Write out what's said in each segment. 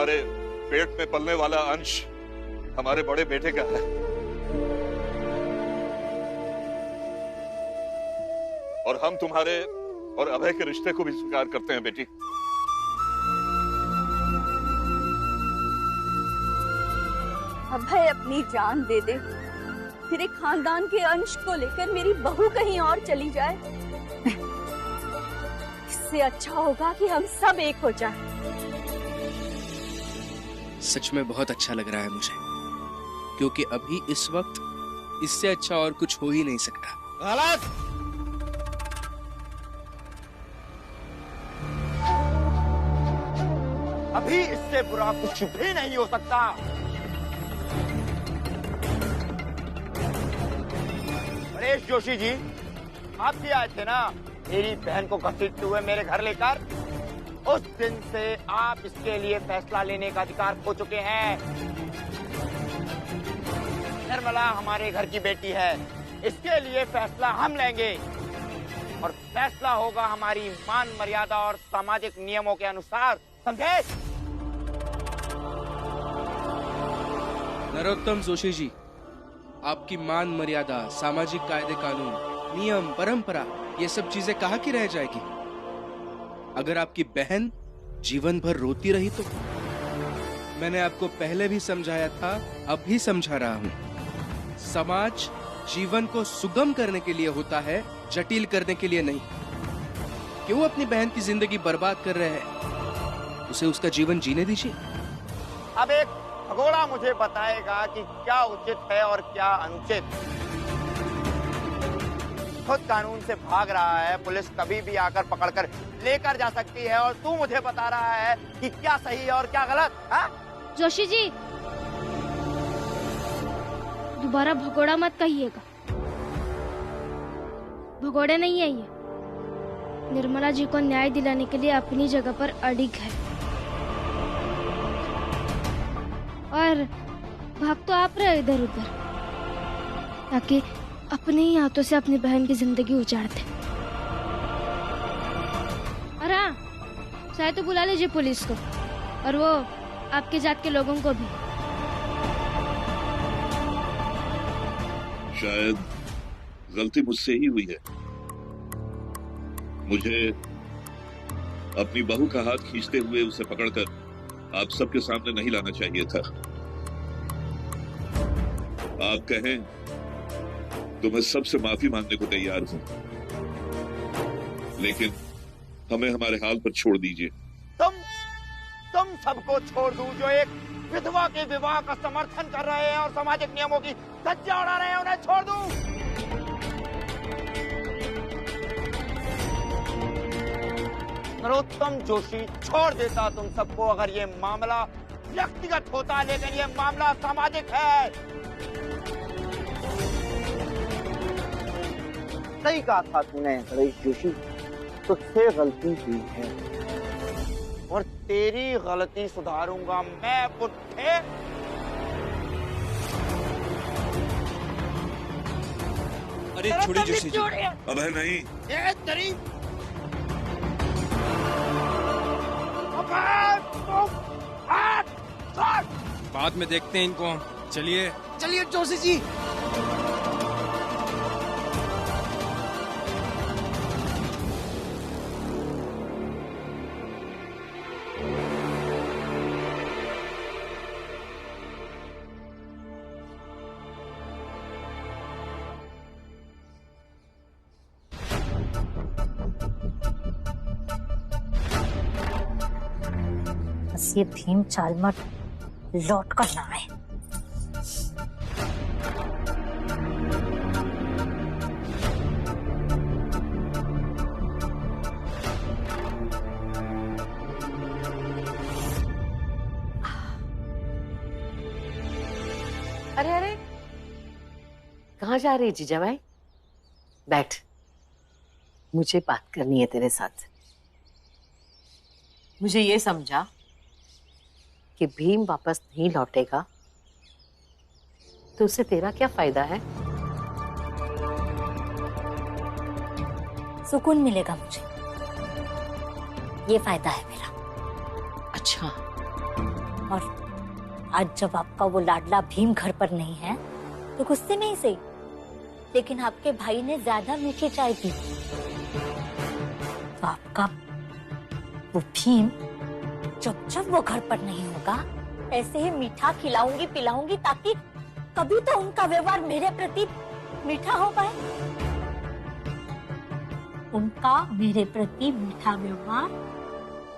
तुम्हारे पेट में पलने वाला अंश हमारे बड़े बेटे का है और हम तुम्हारे और अभय के रिश्ते को भी स्वीकार करते हैं बेटी। अभय अपनी जान दे दे, फिर एक खानदान के अंश को लेकर मेरी बहू कहीं और चली जाए, इससे अच्छा होगा कि हम सब एक हो जाएं। सच में बहुत अच्छा लग रहा है मुझे, क्योंकि अभी इस वक्त इससे अच्छा और कुछ हो ही नहीं सकता। गलत। अभी इससे बुरा कुछ भी नहीं हो सकता। परेश जोशी जी, आप भी आए थे ना मेरी बहन को घसीटते हुए मेरे घर लेकर। उस दिन से आप इसके लिए फैसला लेने का अधिकार खो चुके हैं। निर्मला हमारे घर की बेटी है, इसके लिए फैसला हम लेंगे और फैसला होगा हमारी मान मर्यादा और सामाजिक नियमों के अनुसार, समझे? नरोत्तम जोशी जी, आपकी मान मर्यादा, सामाजिक कायदे कानून, नियम, परंपरा, ये सब चीजें कहाँ की रह जाएगी अगर आपकी बहन जीवन भर रोती रही तो? मैंने आपको पहले भी समझाया था, अब भी समझा रहा हूँ। समाज जीवन को सुगम करने के लिए होता है, जटिल करने के लिए नहीं। क्यों अपनी बहन की जिंदगी बर्बाद कर रहे हैं? उसे उसका जीवन जीने दीजिए। अब एक भगोड़ा मुझे बताएगा कि क्या उचित है और क्या अनुचित। खुद कानून से भाग रहा है, पुलिस कभी भी आकर पकड़कर लेकर जा सकती है, और तू मुझे बता रहा है कि क्या सही है और क्या गलत। हाँ? जोशी जी, दोबारा भगोड़ा मत कहिएगा, भगोड़े नहीं है ये। निर्मला जी को न्याय दिलाने के लिए अपनी जगह पर अडिग है, और भाग तो आप रहे इधर उधर ताकि अपने ही हाथों से अपनी बहन की जिंदगी उजाड़ दे। और हाँ, चाहे तो बुला लीजिए पुलिस को, और वो आपके जात के लोगों को भी। शायद गलती मुझसे ही हुई है। मुझे अपनी बहू का हाथ खींचते हुए उसे पकड़कर आप सबके सामने नहीं लाना चाहिए था। आप कहें तो मैं सबसे माफी मांगने को तैयार हूं, लेकिन हमें हमारे हाल पर छोड़ दीजिए। तुम सबको छोड़ दूं जो एक विधवा के विवाह का समर्थन कर रहे हैं और सामाजिक नियमों की धज्जियां उड़ा रहे हैं, उन्हें छोड़ दूं? नरोत्तम जोशी छोड़ देता तुम सबको अगर ये मामला व्यक्तिगत होता, लेकिन ये मामला सामाजिक है। सही कहा था तूने परेश जोशी, तुझसे गलती हुई है और तेरी गलती सुधारूंगा मैं बुड्ढे। अरे छोड़िए जोशी जी। अभय नहीं। ये तेरी बाद में देखते हैं इनको हम। चलिए चलिए जोशी जी। बस ये भीम चालमट लौट कर ना आए। अरे अरे, कहाँ जा रही जीजा भाई? बैठ, मुझे बात करनी है तेरे साथ। मुझे ये समझा कि भीम वापस नहीं लौटेगा तो उससे तेरा क्या फायदा है? सुकून मिलेगा मुझे, ये फायदा है मेरा। अच्छा, और आज जब आपका वो लाडला भीम घर पर नहीं है तो गुस्से में ही सही, लेकिन आपके भाई ने ज्यादा मीठी चाय पी तो आपका वो भीम जब वो घर पर नहीं होगा ऐसे ही मीठा खिलाऊंगी पिलाऊंगी ताकि कभी तो उनका व्यवहार मेरे प्रति मीठा हो पाए। उनका मेरे प्रति मीठा व्यवहार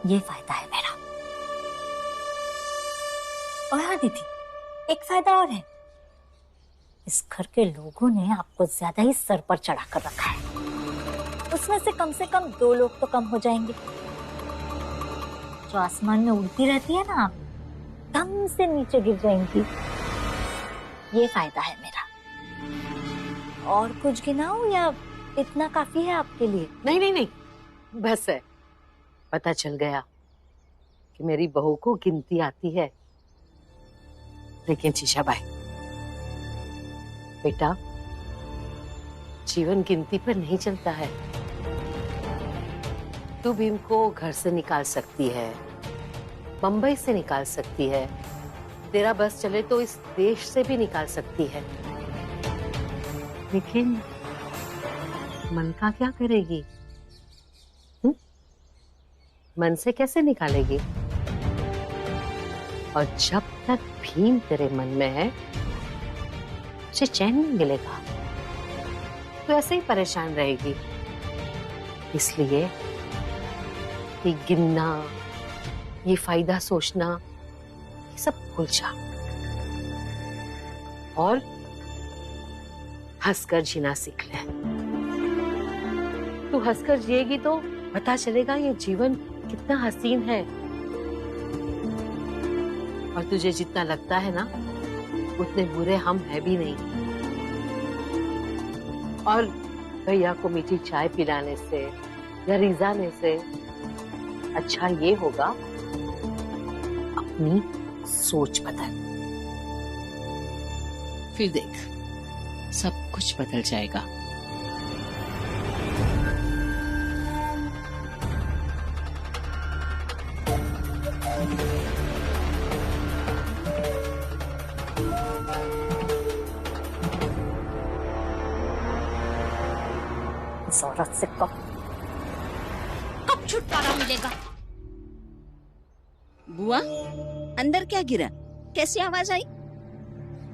ये फायदा है मेरा। और हाँ दीदी, एक फायदा और है, इस घर के लोगों ने आपको ज्यादा ही सर पर चढ़ा कर रखा है। उसमें से कम 2 लोग तो कम हो जाएंगे। जो आसमान में उड़ती रहती है ना, आप दम से नीचे गिर जाएंगी। ये फायदा है मेरा। और कुछ गिनाऊं या इतना काफी है आपके लिए? नहीं, बस है। पता चल गया कि मेरी बहू को गिनती आती है। लेकिन जीजाबाई बेटा, जीवन गिनती पर नहीं चलता है। तू भीम को घर से निकाल सकती है, बंबई से निकाल सकती है, तेरा बस चले तो इस देश से भी निकाल सकती है, लेकिन मन का क्या करेगी? मन से कैसे निकालेगी? और जब तक भीम तेरे मन में है उसे चैन नहीं मिलेगा, तो ऐसे ही परेशान रहेगी। इसलिए ये गिनना, ये फायदा सोचना, ये सब भूल जा और हंसकर जीना सीख ले। तू हंसकर जिएगी तो पता चलेगा ये जीवन कितना हसीन है। और तुझे जितना लगता है ना, उतने बुरे हम है भी नहीं। और भैया को मीठी चाय पिलाने से या रिझाने से अच्छा ये होगा अपनी सोच बदल। फिर देख, सब कुछ बदल जाएगा। इस औरत से कब छुटकारा मिलेगा? बुआ, अंदर क्या गिरा? कैसी आवाज आई?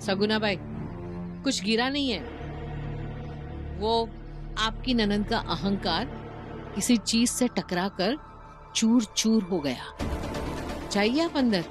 सगुना बाई, कुछ गिरा नहीं है। वो आपकी ननद का अहंकार किसी चीज से टकराकर चूर चूर हो गया। चाहिए आप अंदर?